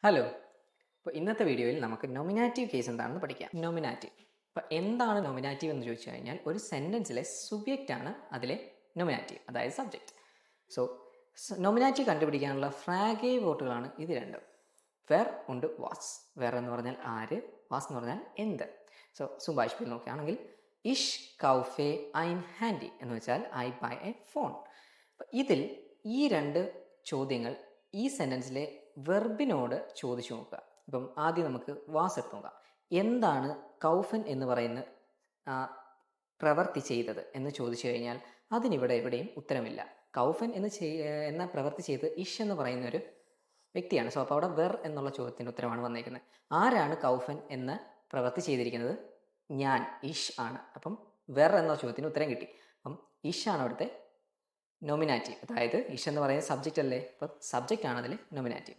Hello. ഇപ്പോൾ ഇന്നത്തെ വീഡിയോയിൽ നമുക്ക് നോമിനാറ്റീവ് കേസ് എന്താണെന്ന് പഠിക്കാം. നോമിനാറ്റീവ്. അപ്പോൾ എന്താണ് നോമിനാറ്റീവ് എന്ന് ചോദിച്ചു കഴിഞ്ഞാൽ ഒരു സെൻറ്റൻസിലെ സുബ്ജക്റ്റ് ആണ് അതിലെ നോമിനാറ്റീവ്, അതായത് സബ്ജക്റ്റ്. സോ നോമിനാറ്റീവ് കണ്ടുപിടിക്കാനുള്ള ഫ്രാഗേ വോട്ടുകളാണ് ഇത് രണ്ടും. വെർ ഉണ്ട് വാസ്. വെർ എന്ന് പറഞ്ഞാൽ ആര്, വാസ് എന്ന് പറഞ്ഞാൽ എന്ത്. സോ സുഭാഷിപ്പിൽ നോക്കുകയാണെങ്കിൽ ഇഷ് കൗഫെ ഐൻ ഹാൻഡി എന്ന് വെച്ചാൽ ഐ ബൈ എ ഫോൺ. ഇതിൽ ഈ രണ്ട് ചോദ്യങ്ങൾ ഈ സെൻറ്റൻസിലെ വെർബിനോട് ചോദിച്ചു നോക്കുക. ഇപ്പം ആദ്യം നമുക്ക് വാസ് എടുത്ത് നോക്കാം. എന്താണ് കൗഫൻ എന്ന് പറയുന്ന പ്രവൃത്തി ചെയ്തത് എന്ന് ചോദിച്ചു കഴിഞ്ഞാൽ അതിനിവിടെ എവിടെയും ഉത്തരമില്ല. കൗഫൻ എന്ന പ്രവൃത്തി ചെയ്ത് ഇഷ് എന്ന് പറയുന്ന ഒരു വ്യക്തിയാണ്. സോ അപ്പോൾ അവിടെ വെർ എന്നുള്ള ചോദ്യത്തിൻ്റെ ഉത്തരമാണ് വന്നേക്കുന്നത്. ആരാണ് കൗഫൻ എന്ന പ്രവൃത്തി ചെയ്തിരിക്കുന്നത്? ഞാൻ, ഇഷ് ആണ്. അപ്പം വെർ എന്ന ചോദ്യത്തിന് ഉത്തരം കിട്ടി. അപ്പം ഇഷ് ആണ് അവിടുത്തെ നോമിനാറ്റീവ്. അതായത് ഇഷ് എന്ന് പറയുന്ന സബ്ജക്റ്റ് അല്ലേ, അപ്പം സബ്ജക്റ്റ് ആണ് അതിൽ നോമിനാറ്റീവ്.